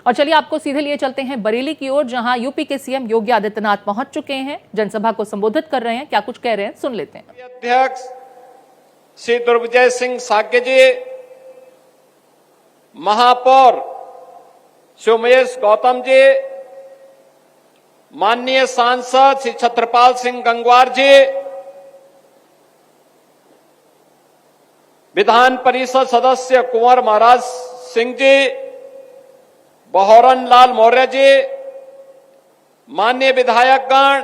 और चलिए आपको सीधे लिए चलते हैं बरेली की ओर, जहां यूपी के सीएम योगी आदित्यनाथ पहुंच चुके हैं, जनसभा को संबोधित कर रहे हैं। क्या कुछ कह रहे हैं, सुन लेते हैं। अध्यक्ष श्री दुर्विजय सिंह साक्य जी, महापौर श्री उमेश गौतम जी, माननीय सांसद श्री छत्रपाल सिंह गंगवार जी, विधान परिषद सदस्य कुंवर महाराज सिंह जी, बहोरन लाल मौर्य जी, माननीय विधायकगण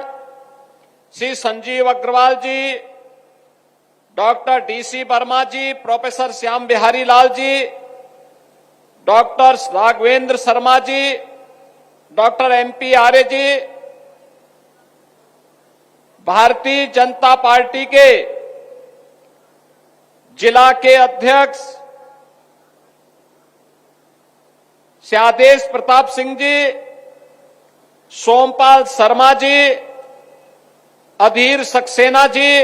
श्री संजीव अग्रवाल जी, डॉक्टर डीसी वर्मा जी, professor Shyam Bihari Lal ji, doctor Raghavendra Sharma ji, doctor MP आर्य जी, भारतीय जनता पार्टी के जिला के अध्यक्ष श्री आदेश प्रताप सिंह जी, सोमपाल शर्मा जी, अधीर सक्सेना जी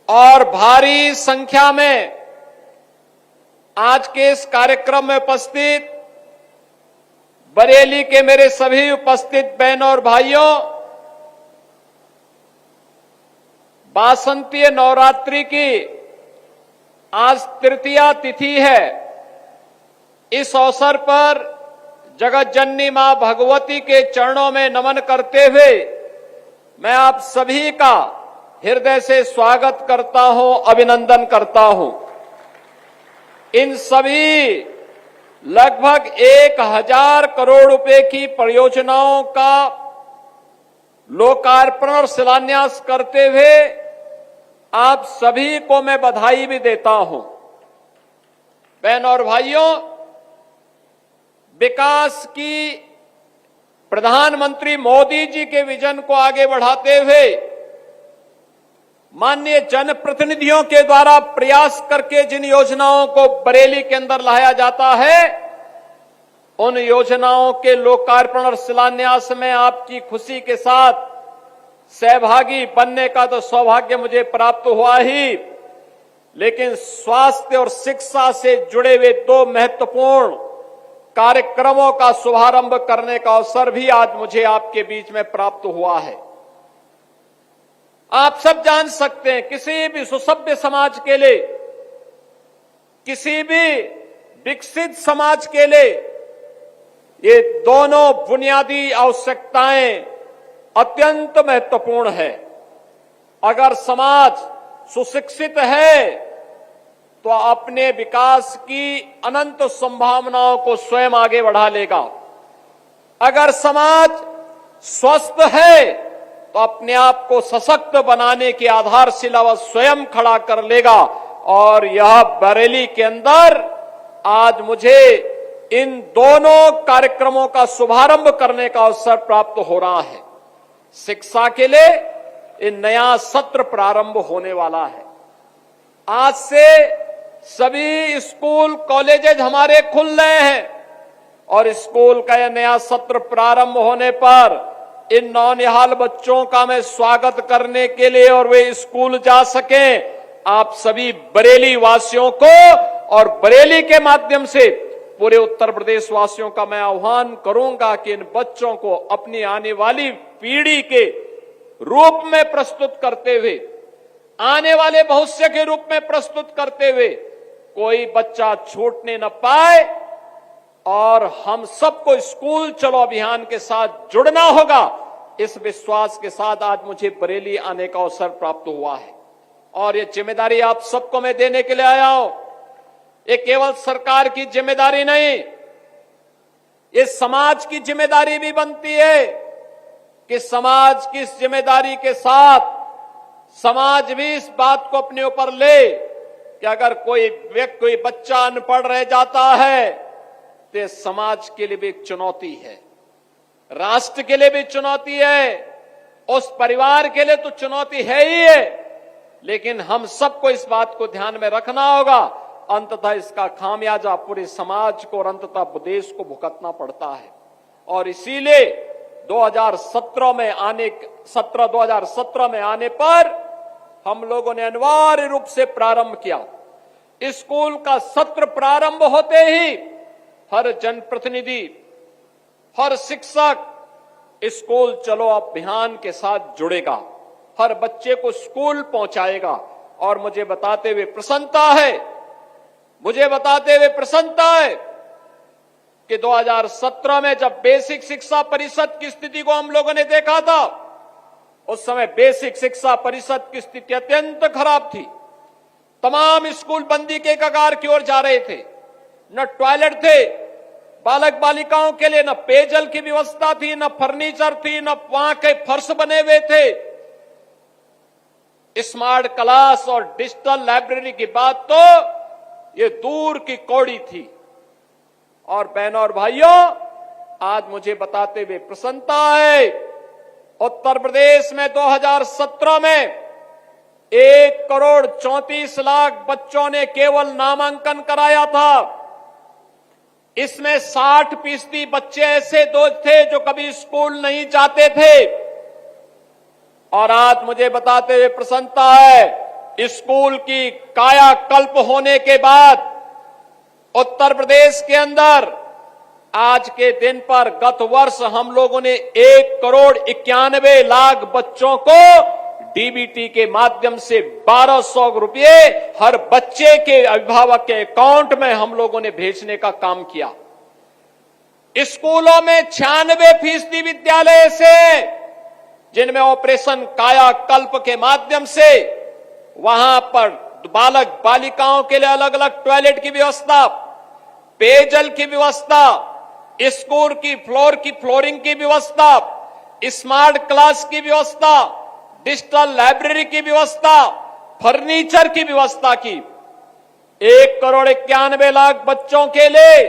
और भारी संख्या में आज के इस कार्यक्रम में उपस्थित बरेली के मेरे सभी उपस्थित बहनों और भाइयों, वासंतीय नवरात्रि की आज तृतीया तिथि है। इस अवसर पर जगत जननी मां भगवती के चरणों में नमन करते हुए मैं आप सभी का हृदय से स्वागत करता हूं, अभिनंदन करता हूं। इन सभी लगभग 1000 करोड़ रुपए की परियोजनाओं का लोकार्पण और शिलान्यास करते हुए आप सभी को मैं बधाई भी देता हूं। बहनों और भाइयों, विकास की प्रधानमंत्री मोदी जी के विजन को आगे बढ़ाते हुए माननीय जनप्रतिनिधियों के द्वारा प्रयास करके जिन योजनाओं को बरेली के अंदर लाया जाता है, उन योजनाओं के लोकार्पण और शिलान्यास में आपकी खुशी के साथ सहभागी बनने का तो सौभाग्य मुझे प्राप्त हुआ ही, लेकिन स्वास्थ्य और शिक्षा से जुड़े हुए 2 महत्वपूर्ण कार्यक्रमों का शुभारंभ करने का अवसर भी आज मुझे आपके बीच में प्राप्त हुआ है। आप सब जान सकते हैं, किसी भी सुसभ्य समाज के लिए, किसी भी विकसित समाज के लिए ये दोनों बुनियादी आवश्यकताएं अत्यंत महत्वपूर्ण है। अगर समाज सुशिक्षित है तो अपने विकास की अनंत संभावनाओं को स्वयं आगे बढ़ा लेगा। अगर समाज स्वस्थ है तो अपने आप को सशक्त बनाने की आधारशिला वह स्वयं खड़ा कर लेगा। और यह बरेली के अंदर आज मुझे इन दोनों कार्यक्रमों का शुभारंभ करने का अवसर प्राप्त हो रहा है। शिक्षा के लिए एक नया सत्र प्रारंभ होने वाला है। आज से सभी स्कूल कॉलेजेज हमारे खुल रहे हैं और स्कूल का यह नया सत्र प्रारंभ होने पर इन नौनिहाल बच्चों का मैं स्वागत करने के लिए और वे स्कूल जा सकें, आप सभी बरेली वासियों को और बरेली के माध्यम से पूरे उत्तर प्रदेश वासियों का मैं आह्वान करूंगा कि इन बच्चों को अपनी आने वाली पीढ़ी के रूप में प्रस्तुत करते हुए, आने वाले भविष्य के रूप में प्रस्तुत करते हुए कोई बच्चा छूटने न पाए और हम सबको स्कूल चलो अभियान के साथ जुड़ना होगा। इस विश्वास के साथ आज मुझे बरेली आने का अवसर प्राप्त हुआ है और ये जिम्मेदारी आप सबको मैं देने के लिए आया हूं। ये केवल सरकार की जिम्मेदारी नहीं, ये समाज की जिम्मेदारी भी बनती है कि समाज की इस जिम्मेदारी के साथ समाज भी इस बात को अपने ऊपर ले कि अगर कोई बच्चा अनपढ़ रह जाता है तो समाज के लिए भी एक चुनौती है, राष्ट्र के लिए भी चुनौती है, उस परिवार के लिए तो चुनौती है ही है, लेकिन हम सबको इस बात को ध्यान में रखना होगा। अंततः इसका खामियाजा पूरे समाज को और अंततः देश को भुगतना पड़ता है। और इसीलिए 2017 में आने पर हम लोगों ने अनिवार्य रूप से प्रारंभ किया। स्कूल का सत्र प्रारंभ होते ही हर जनप्रतिनिधि, हर शिक्षक स्कूल चलो अभियान के साथ जुड़ेगा, हर बच्चे को स्कूल पहुंचाएगा। और मुझे बताते हुए प्रसन्नता है कि 2017 में जब बेसिक शिक्षा परिषद की स्थिति को हम लोगों ने देखा था, उस समय बेसिक शिक्षा परिषद की स्थिति अत्यंत खराब थी। तमाम स्कूल बंदी के कगार की ओर जा रहे थे, न टॉयलेट थे बालक बालिकाओं के लिए, न पेयजल की व्यवस्था थी, न फर्नीचर थी, न वहां के फर्श बने हुए थे। स्मार्ट क्लास और डिजिटल लाइब्रेरी की बात तो ये दूर की कौड़ी थी। और बहनों और भाइयों, आज मुझे बताते हुए प्रसन्नता है, उत्तर प्रदेश में 2017 में 1,34,00,000 बच्चों ने केवल नामांकन कराया था। इसमें 60% बच्चे ऐसे थे जो कभी स्कूल नहीं जाते थे। और आज मुझे बताते हुए प्रसन्नता है, स्कूल की कायाकल्प होने के बाद उत्तर प्रदेश के अंदर आज के दिन पर गत वर्ष हम लोगों ने 1,91,00,000 बच्चों को डीबीटी के माध्यम से 1,200 रुपये हर बच्चे के अभिभावक के अकाउंट में हम लोगों ने भेजने का काम किया। स्कूलों में 96% विद्यालय ऐसे जिनमें ऑपरेशन कायाकल्प के माध्यम से वहां पर बालक बालिकाओं के लिए अलग अलग टॉयलेट की व्यवस्था, पेयजल की व्यवस्था, स्कूल की फ्लोरिंग की व्यवस्था, स्मार्ट क्लास की व्यवस्था, डिजिटल लाइब्रेरी की व्यवस्था, फर्नीचर की व्यवस्था की। 1,91,00,000 बच्चों के लिए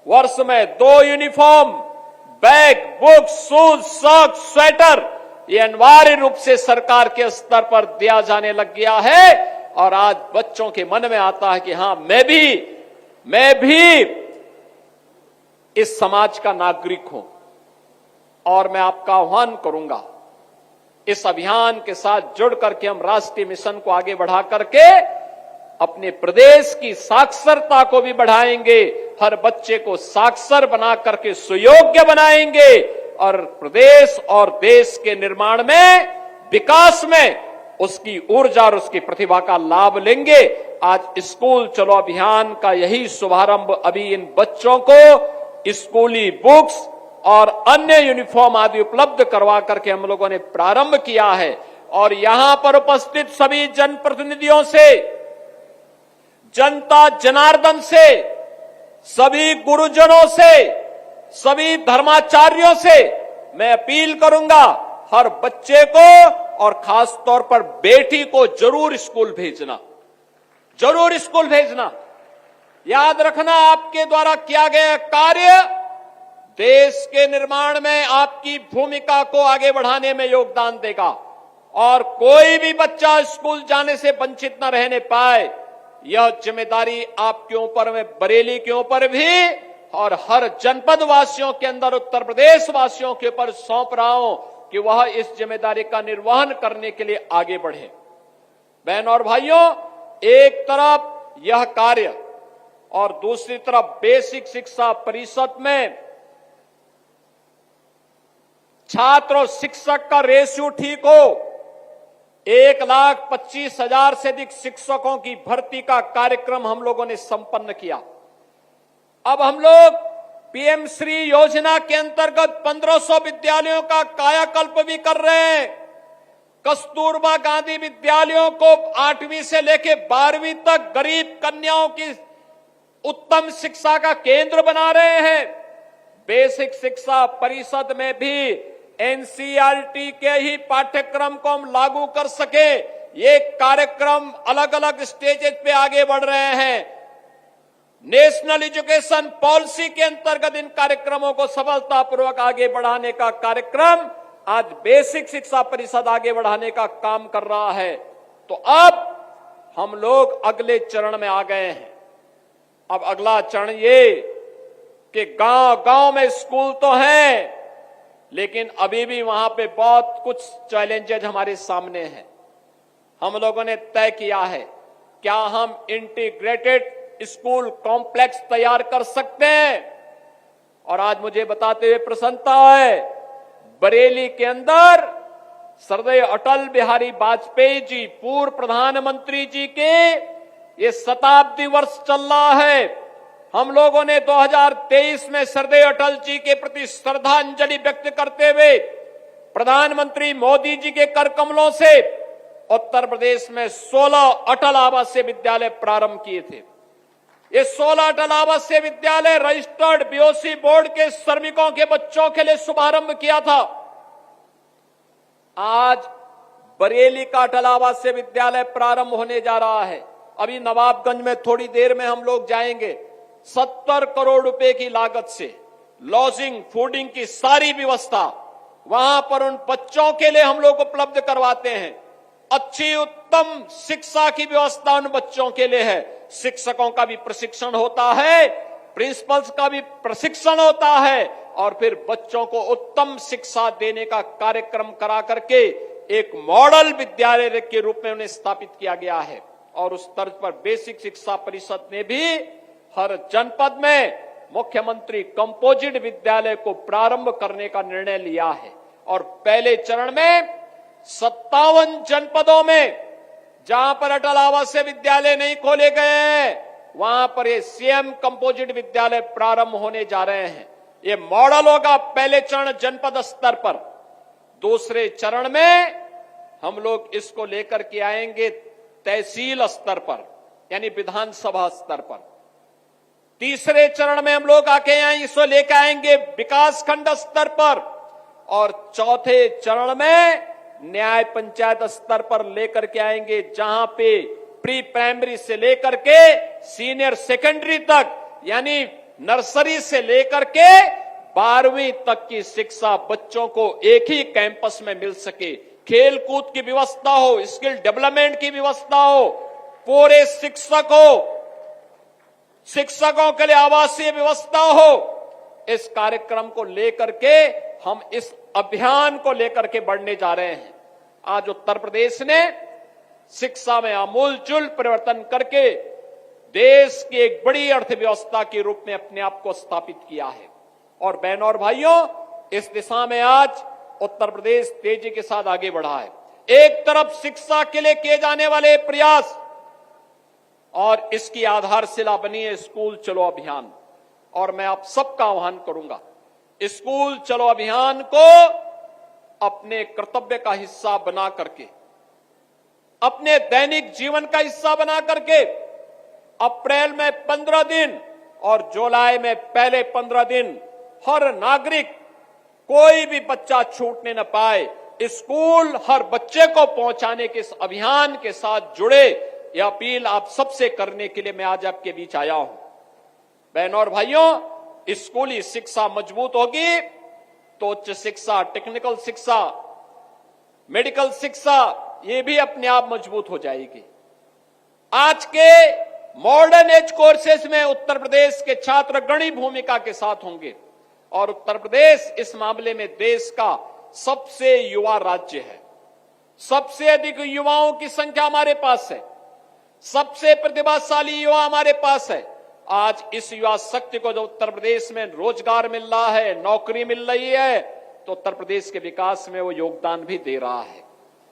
वर्ष में 2 uniform, bag, books, shoes, socks, sweater ये अनिवार्य रूप से सरकार के स्तर पर दिया जाने लग गया है। और आज बच्चों के मन में आता है कि हां, मैं भी इस समाज का नागरिक हूं। और मैं आपका आह्वान करूंगा, इस अभियान के साथ जुड़ करके हम राष्ट्रीय मिशन को आगे बढ़ा करके अपने प्रदेश की साक्षरता को भी बढ़ाएंगे, हर बच्चे को साक्षर बना करके सुयोग्य बनाएंगे और प्रदेश और देश के निर्माण में, विकास में उसकी ऊर्जा और उसकी प्रतिभा का लाभ लेंगे। आज स्कूल चलो अभियान का यही शुभारंभ अभी इन बच्चों को स्कूली बुक्स और अन्य यूनिफॉर्म आदि उपलब्ध करवा करके हम लोगों ने प्रारंभ किया है। और यहां पर उपस्थित सभी जनप्रतिनिधियों से, जनता जनार्दन से, सभी गुरुजनों से, सभी धर्माचार्यों से मैं अपील करूंगा, हर बच्चे को और खास तौर पर बेटी को जरूर स्कूल भेजना। याद रखना, आपके द्वारा किया गया कार्य देश के निर्माण में आपकी भूमिका को आगे बढ़ाने में योगदान देगा। और कोई भी बच्चा स्कूल जाने से वंचित न रहने पाए, यह जिम्मेदारी आपके ऊपर में, बरेली के ऊपर भी और हर जनपद वासियों के अंदर, उत्तर प्रदेश वासियों के ऊपर सौंप रहा हूं कि वह इस जिम्मेदारी का निर्वहन करने के लिए आगे बढ़े। बहन और भाइयों, एक तरफ यह कार्य और दूसरी तरफ बेसिक शिक्षा परिषद में छात्र और शिक्षक का रेशियो ठीक हो। 1,25,000 से अधिक शिक्षकों की भर्ती का कार्यक्रम हम लोगों ने संपन्न किया। अब हम लोग पीएम श्री योजना के अंतर्गत 1500 विद्यालयों का कायाकल्प भी कर रहे हैं। कस्तूरबा गांधी विद्यालयों को 8वीं से लेकर 12वीं तक गरीब कन्याओं की उत्तम शिक्षा का केंद्र बना रहे हैं। बेसिक शिक्षा परिषद में भी एनसीईआरटी के ही पाठ्यक्रम को हम लागू कर सके, ये कार्यक्रम अलग अलग स्टेजेस पे आगे बढ़ रहे हैं। नेशनल एजुकेशन पॉलिसी के अंतर्गत इन कार्यक्रमों को सफलतापूर्वक आगे बढ़ाने का कार्यक्रम आज बेसिक शिक्षा परिषद आगे बढ़ाने का काम कर रहा है। तो अब हम लोग अगले चरण में आ गए हैं। अब अगला चरण ये कि गांव-गांव में स्कूल तो हैं, लेकिन अभी भी वहां पे बहुत कुछ चैलेंजेज हमारे सामने हैं। हम लोगों ने तय किया है, क्या हम इंटीग्रेटेड स्कूल कॉम्प्लेक्स तैयार कर सकते हैं। और आज मुझे बताते हुए प्रसन्नता है, बरेली के अंदर सरदार अटल बिहारी वाजपेयी जी, पूर्व प्रधानमंत्री जी के ये शताब्दी वर्ष चल रहा है। हम लोगों ने 2023 में सरदार अटल जी के प्रति श्रद्धांजलि व्यक्त करते हुए प्रधानमंत्री मोदी जी के कर कमलों से उत्तर प्रदेश में 16 अटल आवासीय विद्यालय प्रारंभ किए थे। ये 16 अटल आवासीय विद्यालय रजिस्टर्ड बीओसी बोर्ड के श्रमिकों के बच्चों के लिए शुभारंभ किया था। आज बरेली का अटल आवासीय विद्यालय प्रारंभ होने जा रहा है। अभी नवाबगंज में थोड़ी देर में हम लोग जाएंगे। 70 करोड़ रुपए की लागत से लॉजिंग, फूडिंग की सारी व्यवस्था वहां पर उन बच्चों के लिए हम लोग उपलब्ध करवाते हैं। अच्छी उत्तम शिक्षा की व्यवस्था उन बच्चों के लिए है। शिक्षकों का भी प्रशिक्षण होता है, प्रिंसिपल्स का भी प्रशिक्षण होता है, और फिर बच्चों को उत्तम शिक्षा देने का कार्यक्रम करा करके एक मॉडल विद्यालय के रूप में उन्हें स्थापित किया गया है। और उस तर्ज पर बेसिक शिक्षा परिषद ने भी हर जनपद में मुख्यमंत्री कंपोजिट विद्यालय को प्रारंभ करने का निर्णय लिया है। और पहले चरण में 57 जनपदों में जहां पर अटल आवासीय विद्यालय नहीं खोले गए हैं, वहां पर ये सीएम कंपोजिट विद्यालय प्रारंभ होने जा रहे हैं। ये मॉडल होगा पहले चरण जनपद स्तर पर। दूसरे चरण में हम लोग इसको लेकर के आएंगे तहसील स्तर पर, यानी विधानसभा स्तर पर। तीसरे चरण में हम लोग इसको लेकर आएंगे विकास खंड स्तर पर। और चौथे चरण में न्याय पंचायत स्तर पर लेकर के आएंगे, जहां पे प्री प्राइमरी से लेकर के सीनियर सेकेंडरी तक, यानी नर्सरी से लेकर के 12वीं तक की शिक्षा बच्चों को एक ही कैंपस में मिल सके। खेल कूद की व्यवस्था हो, स्किल डेवलपमेंट की व्यवस्था हो, पूरे शिक्षकों के लिए आवासीय व्यवस्था हो। इस कार्यक्रम को लेकर के हम इस अभियान को लेकर के बढ़ने जा रहे हैं। आज उत्तर प्रदेश ने शिक्षा में आमूलचूल परिवर्तन करके देश की एक बड़ी अर्थव्यवस्था के रूप में अपने आप को स्थापित किया है। और बहनों और भाइयों, इस दिशा में आज उत्तर प्रदेश तेजी के साथ आगे बढ़ा है। एक तरफ शिक्षा के लिए किए जाने वाले प्रयास, और इसकी आधारशिला बनी है स्कूल चलो अभियान। और मैं आप सबका आह्वान करूंगा, स्कूल चलो अभियान को अपने कर्तव्य का हिस्सा बना करके, अपने दैनिक जीवन का हिस्सा बना करके अप्रैल में 15 दिन और जुलाई में पहले 15 दिन हर नागरिक, कोई भी बच्चा छूटने न पाए, स्कूल हर बच्चे को पहुंचाने के इस अभियान के साथ जुड़े, यह अपील आप सबसे करने के लिए मैं आज आपके बीच आया हूं। बहनों और भाइयों, स्कूली शिक्षा मजबूत होगी तो उच्च शिक्षा, टेक्निकल शिक्षा, मेडिकल शिक्षा, ये भी अपने आप मजबूत हो जाएगी। आज के मॉडर्न एज कोर्सेज में उत्तर प्रदेश के छात्र अग्रणी भूमिका के साथ होंगे। और उत्तर प्रदेश इस मामले में देश का सबसे युवा राज्य है। सबसे अधिक युवाओं की संख्या हमारे पास है, सबसे प्रतिभाशाली युवा हमारे पास है। आज इस युवा शक्ति को जो उत्तर प्रदेश में रोजगार मिल रहा है, नौकरी मिल रही है, तो उत्तर प्रदेश के विकास में वो योगदान भी दे रहा है।